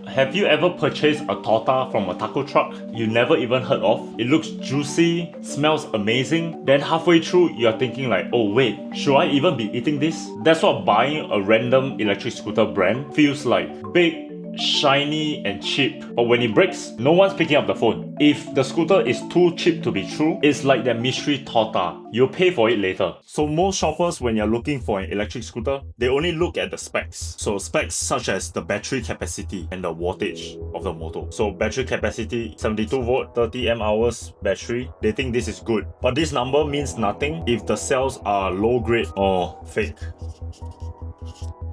Have you ever purchased a torta from a taco truck you never even heard of? It looks juicy, smells amazing, then halfway through you're thinking like, oh wait, should I even be eating this? That's what buying a random electric scooter brand feels like. Big, shiny and cheap, but when it breaks, no one's picking up the phone. If the scooter is too cheap to be true, it's like that mystery torta. You'll pay for it later. So most shoppers, when you're looking for an electric scooter, they only look at the specs. So specs such as the battery capacity and the wattage of the motor. So battery capacity, 72 volt, 30 mAh battery, they think this is good. But this number means nothing if the cells are low grade or fake.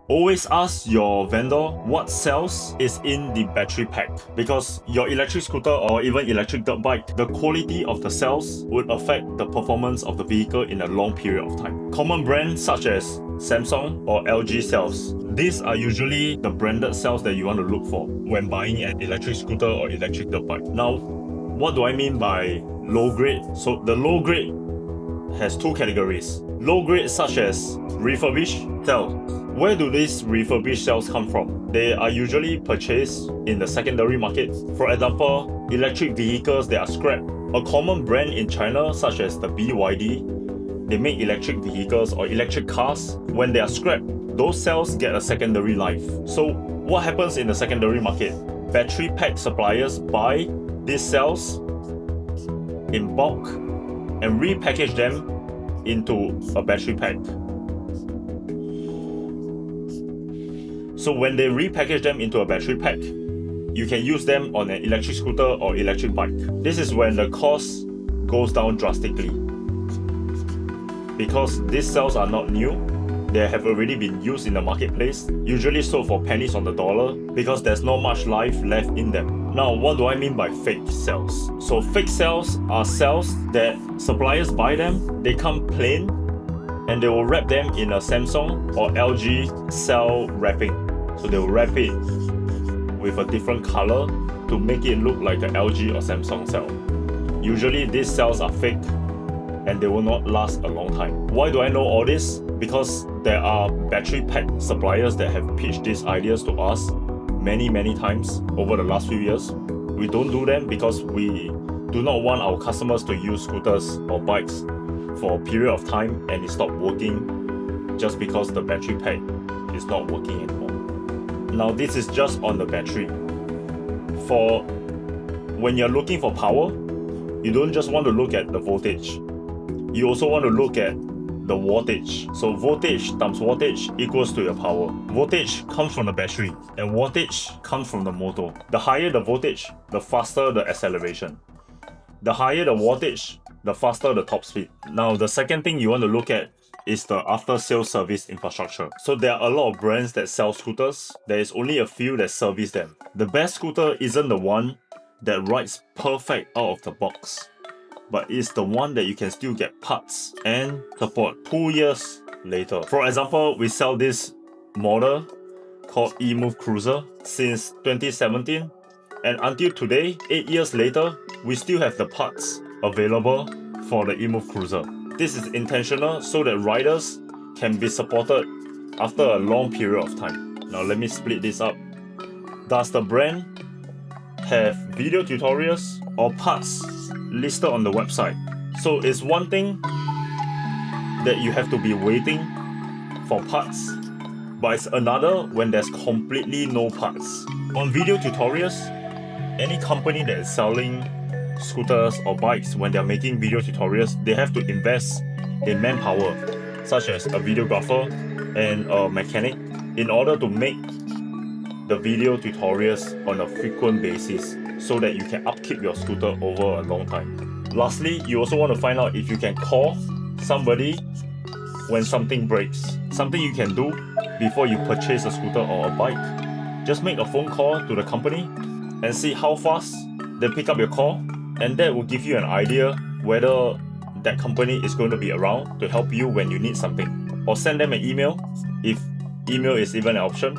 Always ask your vendor what cells is in the battery pack, because your electric scooter or even electric dirt bike, the quality of the cells would affect the performance of the vehicle in a long period of time. Common brands such as Samsung or LG cells, these are usually the branded cells that you want to look for when buying an electric scooter or electric dirt bike. Now, what do I mean by low grade? So the low grade has two categories. Low grade such as refurbished cells. Where do these refurbished cells come from? They are usually purchased in the secondary market. For example, electric vehicles that are scrapped. A common brand in China such as the BYD, they make electric vehicles or electric cars. When they are scrapped, those cells get a secondary life. So what happens in the secondary market? Battery pack suppliers buy these cells in bulk and repackage them into a battery pack. So when they repackage them into a battery pack, you can use them on an electric scooter or electric bike. This is when the cost goes down drastically. Because these cells are not new, they have already been used in the marketplace, usually sold for pennies on the dollar because there's not much life left in them. Now, what do I mean by fake cells? So fake cells are cells that suppliers buy them, they come plain, and they will wrap them in a Samsung or LG cell wrapping. So they will wrap it with a different color to make it look like an LG or Samsung cell. Usually these cells are fake and they will not last a long time. Why do I know all this? Because there are battery pack suppliers that have pitched these ideas to us many times over the last few years. We don't do them because we do not want our customers to use scooters or bikes for a period of time and it stopped working just because the battery pack is not working anymore. Now this is just on the battery. For when you're looking for power, you don't just want to look at the voltage. You also want to look at the wattage. So voltage times wattage equals to your power. Voltage comes from the battery and wattage comes from the motor. The higher the voltage, the faster the acceleration. The higher the wattage, the faster the top speed. Now the second thing you want to look at is the after-sales service infrastructure. So there are a lot of brands that sell scooters. There is only a few that service them. The best scooter isn't the one that rides perfect out of the box, but it's the one that you can still get parts and support 2 years later. For example, we sell this model called EMOVE Cruiser since 2017, and until today, 8 years later, we still have the parts available for the EMOVE Cruiser. This is intentional so that riders can be supported after a long period of time. Now let me split this up. Does the brand have video tutorials or parts listed on the website? So it's one thing that you have to be waiting for parts, but it's another when there's completely no parts. On video tutorials, any company that is selling scooters or bikes, when they're making video tutorials, they have to invest in manpower, such as a videographer and a mechanic, in order to make the video tutorials on a frequent basis so that you can upkeep your scooter over a long time. Lastly, you also want to find out if you can call somebody when something breaks. Something you can do before you purchase a scooter or a bike. Just make a phone call to the company and see how fast they pick up your call, and that will give you an idea whether that company is going to be around to help you when you need something. Or send them an email if email is even an option,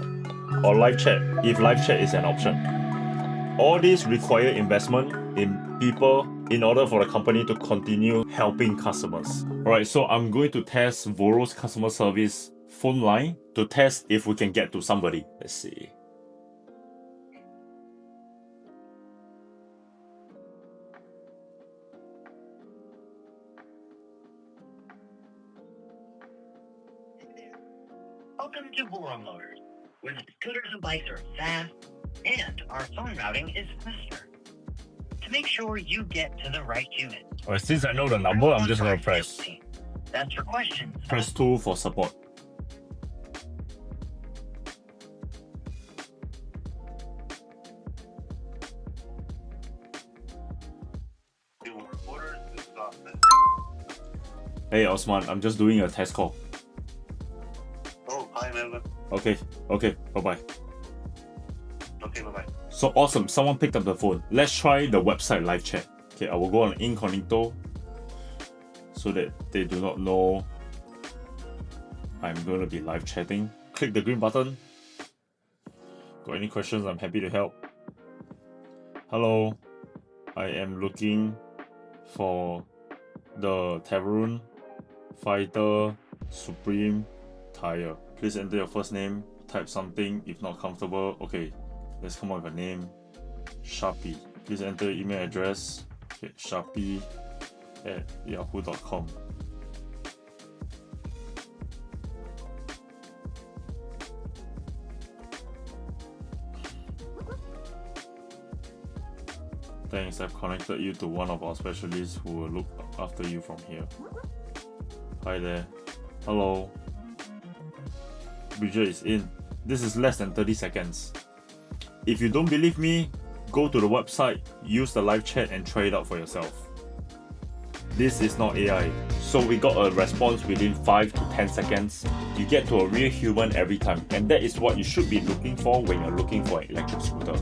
or live chat if live chat is an option. All these require investment in people in order for the company to continue helping customers. Alright, so I'm going to test Voro's customer service phone line to test if we can get to somebody. Let's see. Welcome to VoroMotors, where the scooters and bikes are fast and our phone routing is faster. To make sure you get to the right unit. Alright, since I know the number, I'm just gonna press. That's for questions. Press 2 for support. Hey Osman, I'm just doing a test call. Oh, hi Melvin. Okay, bye-bye. Okay, bye-bye. So awesome, someone picked up the phone. Let's try the website live chat. Okay, I will go on incognito so that they do not know I'm going to be live chatting. Click the green button. Got any questions? I'm happy to help. Hello, I am looking for the Teverun Fighter Supreme tire. Please enter your first name, type something if not comfortable. Okay, let's come up with a name. Sharpie. Please enter your email address. Okay, sharpie@yahoo.com. Thanks, I've connected you to one of our specialists who will look after you from here. Hi there. Hello. Bridger is in. This is less than 30 seconds. If you don't believe me, go to the website, use the live chat and try it out for yourself. This is not AI. So we got a response within 5 to 10 seconds. You get to a real human every time, and that is what you should be looking for when you're looking for an electric scooter.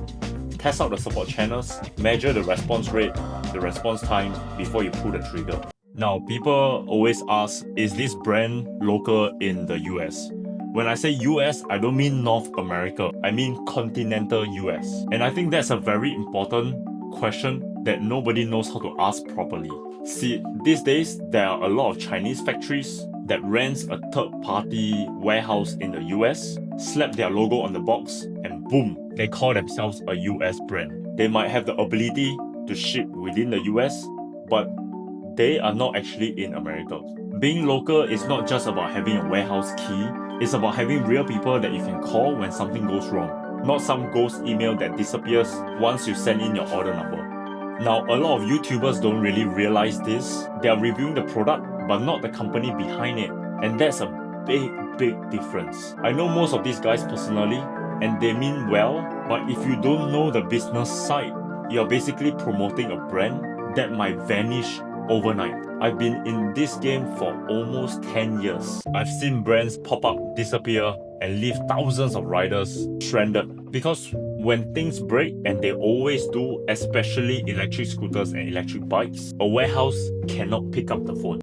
Test out the support channels, measure the response rate, the response time before you pull the trigger. Now, people always ask, is this brand local in the US? When I say US, I don't mean North America, I mean continental US. And I think that's a very important question that nobody knows how to ask properly. See, these days, there are a lot of Chinese factories that rents a third-party warehouse in the US, slap their logo on the box, and boom, they call themselves a US brand. They might have the ability to ship within the US, but they are not actually in America. Being local is not just about having a warehouse key, it's about having real people that you can call when something goes wrong, not some ghost email that disappears once you send in your order number. Now, a lot of YouTubers don't really realize this. They are reviewing the product, but not the company behind it. And that's a big difference. I know most of these guys personally, and they mean well, but if you don't know the business side, you're basically promoting a brand that might vanish overnight. I've been in this game for almost 10 years. I've seen brands pop up, disappear, and leave thousands of riders stranded. Because when things break, and they always do, especially electric scooters and electric bikes, a warehouse cannot pick up the phone.